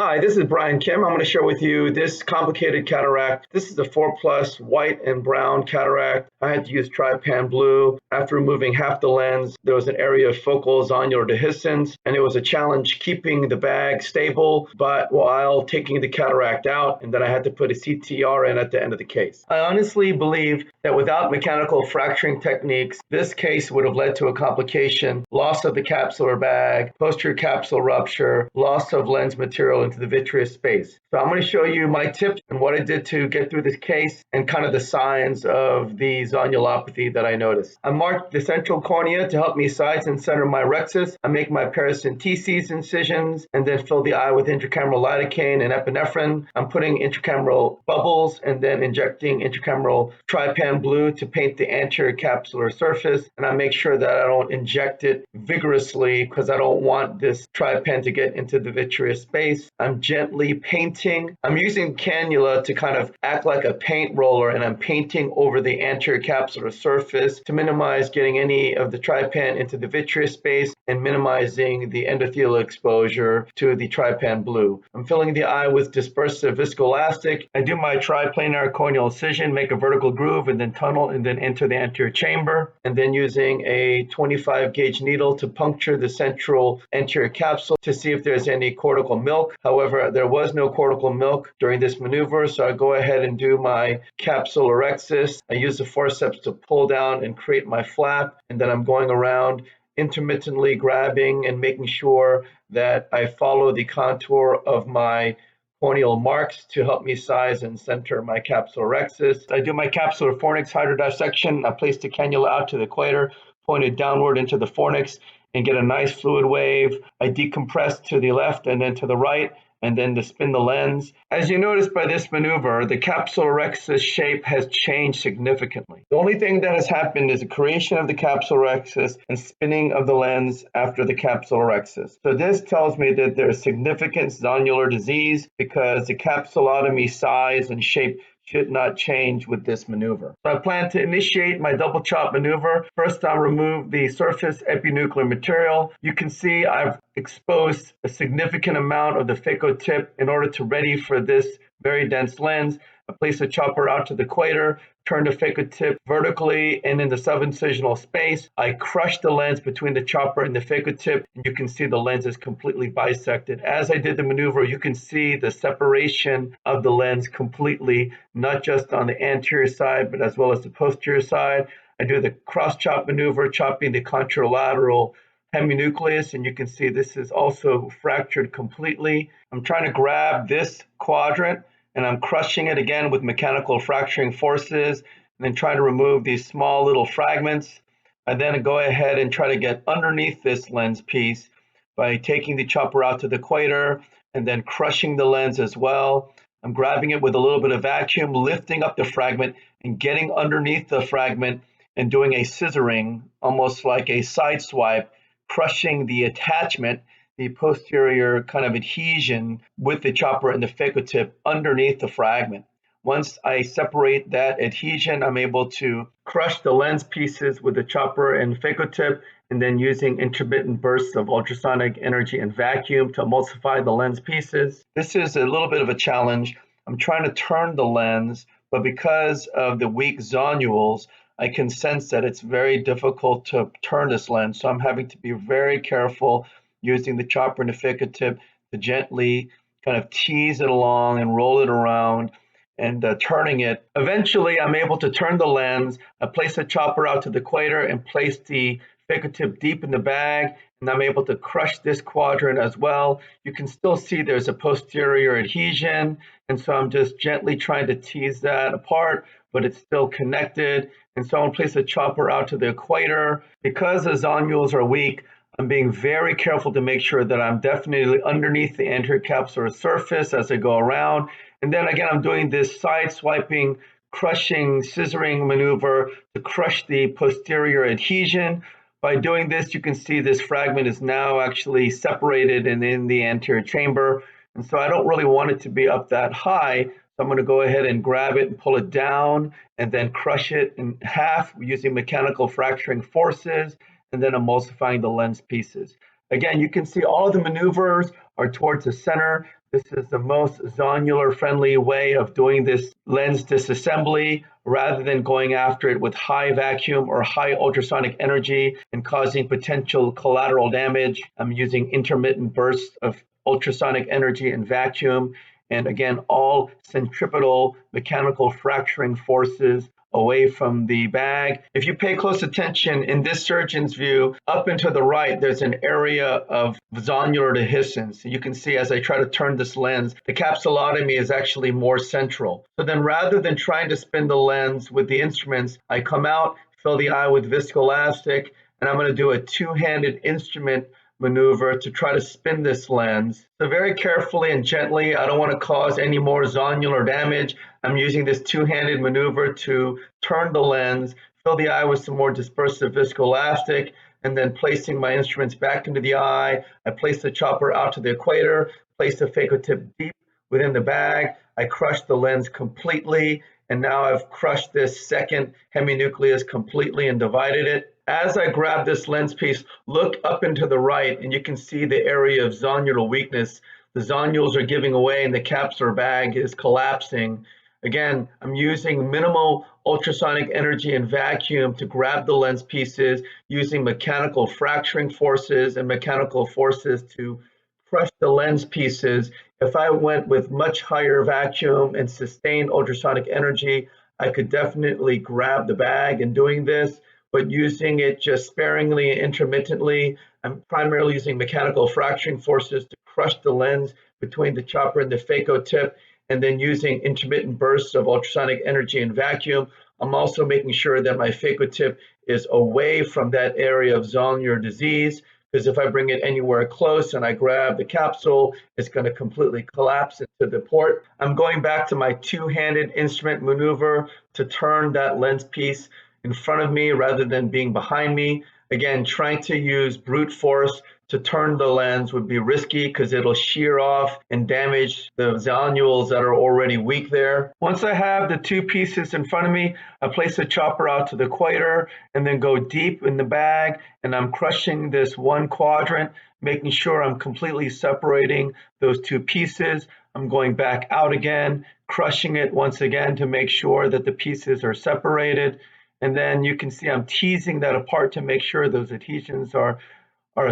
Hi, this is Brian Kim. I'm going to share with you this complicated cataract. This is a 4 plus white and brown cataract. I had to use trypan blue. After removing half the lens, there was an area of focal zonular dehiscence, and it was a challenge keeping the bag stable, but while taking the cataract out, and then I had to put a CTR in at the end of the case. I honestly believe that without mechanical fracturing techniques, this case would have led to a complication, loss of the capsular bag, posterior capsule rupture, loss of lens material into the vitreous space. So I'm going to show you my tips and what I did to get through this case and kind of the signs of the zonulopathy that I noticed. I marked the central cornea to help me size and center my rexus. I make my paracenteses incisions and then fill the eye with intracameral lidocaine and epinephrine. I'm putting intracameral bubbles and then injecting intracameral trypan blue to paint the anterior capsular surface, and I make sure that I don't inject it vigorously because I don't want this trypan to get into the vitreous space. I'm gently painting. I'm using cannula to kind of act like a paint roller, and I'm painting over the anterior capsular surface to minimize getting any of the trypan into the vitreous space and minimizing the endothelial exposure to the trypan blue. I'm filling the eye with dispersive viscoelastic. I do my triplanar corneal incision, make a vertical groove, and then tunnel, and then enter the anterior chamber, and then using a 25 gauge needle to puncture the central anterior capsule to see if there's any cortical milk. However, there was no cortical milk during this maneuver, so I go ahead and do my capsulorhexis. I use the forceps to pull down and create my flap, and then I'm going around intermittently grabbing and making sure that I follow the contour of my corneal marks to help me size and center my capsulorhexis. I do my capsular fornix hydrodissection. I place the cannula out to the equator, point it downward into the fornix, and get a nice fluid wave. I decompress to the left and then to the right, and then to spin the lens. As you notice by this maneuver, the capsulorhexis shape has changed significantly. The only thing that has happened is the creation of the capsulorhexis and spinning of the lens after the capsulorhexis. So this tells me that there is significant zonular disease because the capsulotomy size and shape should not change with this maneuver. So I plan to initiate my double chop maneuver. First, I'll remove the surface epinuclear material. You can see I've exposed a significant amount of the phaco tip in order to ready for this very dense lens. I place the chopper out to the equator, turn the phaco tip vertically and in the subincisional space. I crush the lens between the chopper and the phaco tip, and you can see the lens is completely bisected. As I did the maneuver, you can see the separation of the lens completely, not just on the anterior side, but as well as the posterior side. I do the cross chop maneuver, chopping the contralateral heminucleus, and you can see this is also fractured completely. I'm trying to grab this quadrant, and I'm crushing it again with mechanical fracturing forces, and then trying to remove these small little fragments. I then go ahead and try to get underneath this lens piece by taking the chopper out to the equator and then crushing the lens as well. I'm grabbing it with a little bit of vacuum, lifting up the fragment and getting underneath the fragment and doing a scissoring, almost like a side swipe, crushing the attachment, the posterior kind of adhesion with the chopper and the phaco tip underneath the fragment. Once I separate that adhesion, I'm able to crush the lens pieces with the chopper and phaco tip, and then using intermittent bursts of ultrasonic energy and vacuum to emulsify the lens pieces. This is a little bit of a challenge. I'm trying to turn the lens, but because of the weak zonules, I can sense that it's very difficult to turn this lens. So I'm having to be very careful using the chopper and the phaco tip to gently kind of tease it along and roll it around and turning it. Eventually, I'm able to turn the lens. I place the chopper out to the equator and place the phaco tip deep in the bag, and I'm able to crush this quadrant as well. You can still see there's a posterior adhesion, and so I'm just gently trying to tease that apart, but it's still connected. And so I'll place the chopper out to the equator. Because the zonules are weak, I'm being very careful to make sure that I'm definitely underneath the anterior capsular surface as I go around. And then again, I'm doing this side swiping, crushing, scissoring maneuver to crush the posterior adhesion. By doing this, you can see this fragment is now actually separated and in the anterior chamber. And so I don't really want it to be up that high. So I'm going to go ahead and grab it and pull it down and then crush it in half using mechanical fracturing forces and then emulsifying the lens pieces. Again, you can see all of the maneuvers are towards the center. This is the most zonular friendly way of doing this lens disassembly rather than going after it with high vacuum or high ultrasonic energy and causing potential collateral damage. I'm using intermittent bursts of ultrasonic energy and vacuum. And again, all centripetal mechanical fracturing forces away from the bag. If you pay close attention in this surgeon's view, up and to the right, there's an area of zonular dehiscence. You can see as I try to turn this lens, the capsulotomy is actually more central. So then rather than trying to spin the lens with the instruments, I come out, fill the eye with viscoelastic, and I'm going to do a two-handed instrument maneuver to try to spin this lens. So very carefully and gently, I don't want to cause any more zonular damage. I'm using this two-handed maneuver to turn the lens, fill the eye with some more dispersive viscoelastic, and then placing my instruments back into the eye. I place the chopper out to the equator, place the phaco tip deep within the bag. I crush the lens completely, and now I've crushed this second heminucleus completely and divided it. As I grab this lens piece, look up and to the right, and you can see the area of zonular weakness. The zonules are giving away, and the capsular bag is collapsing. Again, I'm using minimal ultrasonic energy and vacuum to grab the lens pieces, using mechanical fracturing forces and mechanical forces to crush the lens pieces. If I went with much higher vacuum and sustained ultrasonic energy, I could definitely grab the bag in doing this, but using it just sparingly and intermittently, I'm primarily using mechanical fracturing forces to crush the lens between the chopper and the phaco tip, and then using intermittent bursts of ultrasonic energy and vacuum. I'm also making sure that my phaco tip is away from that area of zonular disease, because if I bring it anywhere close and I grab the capsule, it's going to completely collapse into the port. I'm going back to my two-handed instrument maneuver to turn that lens piece in front of me rather than being behind me. Again, trying to use brute force to turn the lens would be risky because it'll shear off and damage the zonules that are already weak there. Once I have the two pieces in front of me, I place the chopper out to the equator and then go deep in the bag, and I'm crushing this one quadrant, making sure I'm completely separating those two pieces. I'm going back out again, crushing it once again to make sure that the pieces are separated. And then you can see I'm teasing that apart to make sure those adhesions are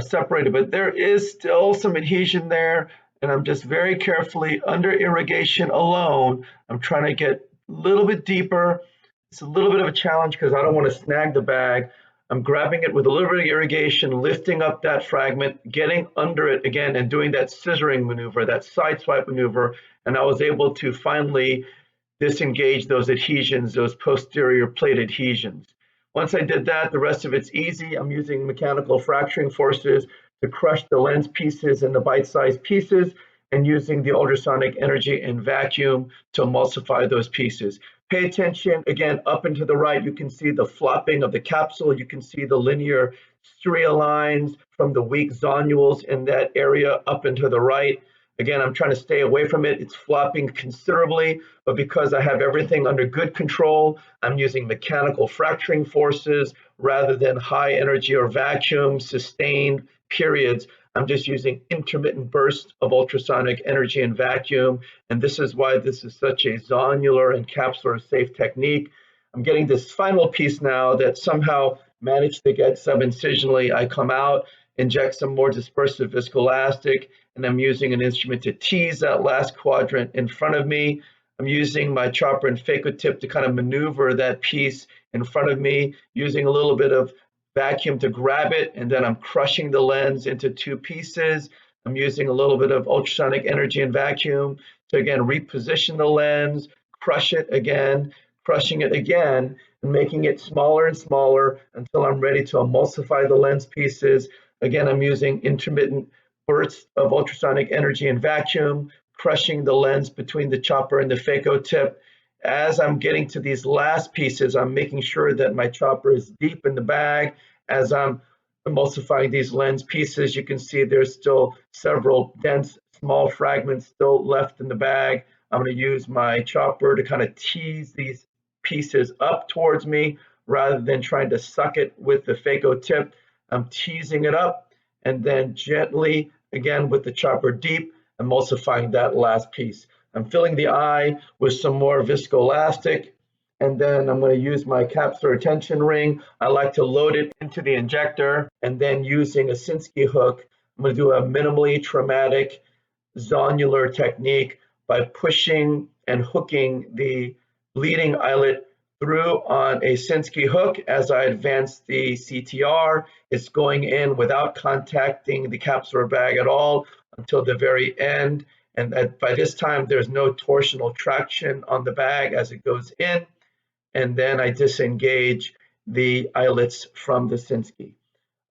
separated, but there is still some adhesion there, and I'm just very carefully under irrigation alone. I'm trying to get a little bit deeper. It's a little bit of a challenge because I don't want to snag the bag. I'm grabbing it with a little bit of irrigation, lifting up that fragment, getting under it again, and doing that scissoring maneuver, that side swipe maneuver, and I was able to finally disengage those adhesions, those posterior plate adhesions. Once I did that, the rest of it's easy. I'm using mechanical fracturing forces to crush the lens pieces into bite-sized pieces and using the ultrasonic energy and vacuum to emulsify those pieces. Pay attention, again, up and to the right, you can see the flopping of the capsule. You can see the linear striae lines from the weak zonules in that area up and to the right. Again, I'm trying to stay away from it. It's flopping considerably, but because I have everything under good control, I'm using mechanical fracturing forces rather than high energy or vacuum sustained periods. I'm just using intermittent bursts of ultrasonic energy and vacuum. And this is why this is such a zonular and capsular safe technique. I'm getting this final piece now that somehow managed to get subincisionally. I come out, inject some more dispersive viscoelastic, and I'm using an instrument to tease that last quadrant in front of me. I'm using my chopper and phaco tip to kind of maneuver that piece in front of me, using a little bit of vacuum to grab it, and then I'm crushing the lens into two pieces. I'm using a little bit of ultrasonic energy and vacuum to, again, reposition the lens, crush it again, crushing it again, and making it smaller and smaller until I'm ready to emulsify the lens pieces. Again, I'm using intermittent bursts of ultrasonic energy and vacuum, crushing the lens between the chopper and the phaco tip. As I'm getting to these last pieces, I'm making sure that my chopper is deep in the bag. As I'm emulsifying these lens pieces, you can see there's still several dense, small fragments still left in the bag. I'm going to use my chopper to kind of tease these pieces up towards me rather than trying to suck it with the phaco tip. I'm teasing it up and then gently, again with the chopper deep, emulsifying that last piece. I'm filling the eye with some more viscoelastic, and then I'm going to use my capsular retention ring. I like to load it into the injector, and then using a Sinskey hook, I'm going to do a minimally traumatic zonular technique by pushing and hooking the bleeding eyelet through on a Sinskey hook. As I advance the CTR, it's going in without contacting the capsular bag at all until the very end. And by this time, there's no torsional traction on the bag as it goes in. And then I disengage the eyelets from the Sinskey.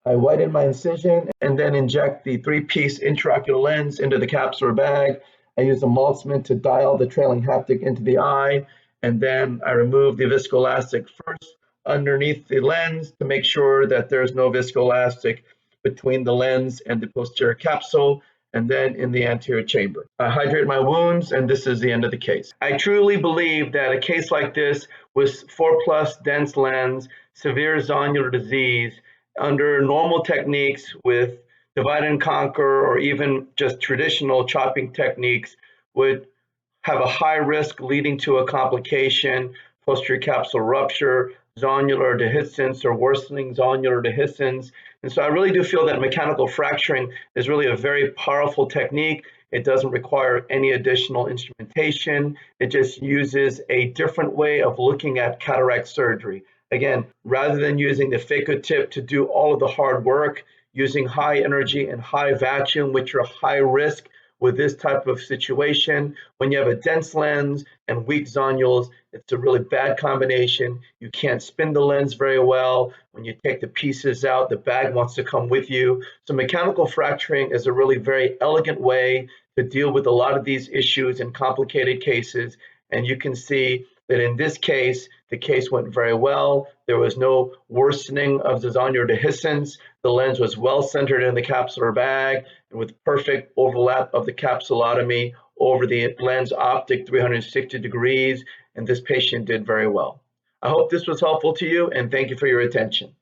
I widen my incision and then inject the 3-piece intraocular lens into the capsular bag. I use a emulsiment to dial the trailing haptic into the eye, and then I remove the viscoelastic first underneath the lens to make sure that there's no viscoelastic between the lens and the posterior capsule, and then in the anterior chamber. I hydrate my wounds, and this is the end of the case. I truly believe that a case like this with 4+ dense lens, severe zonular disease, under normal techniques with divide and conquer or even just traditional chopping techniques would have a high risk leading to a complication, posterior capsule rupture, zonular dehiscence or worsening zonular dehiscence. And so I really do feel that mechanical fracturing is really a very powerful technique. It doesn't require any additional instrumentation. It just uses a different way of looking at cataract surgery. Again, rather than using the phaco tip to do all of the hard work, using high energy and high vacuum, which are high risk with this type of situation. When you have a dense lens and weak zonules, it's a really bad combination. You can't spin the lens very well. When you take the pieces out, the bag wants to come with you. So mechanical fracturing is a really very elegant way to deal with a lot of these issues in complicated cases. And you can see that in this case, the case went very well. There was no worsening of the zonular dehiscence. The lens was well centered in the capsular bag and with perfect overlap of the capsulotomy over the lens optic 360 degrees, and this patient did very well. I hope this was helpful to you, and thank you for your attention.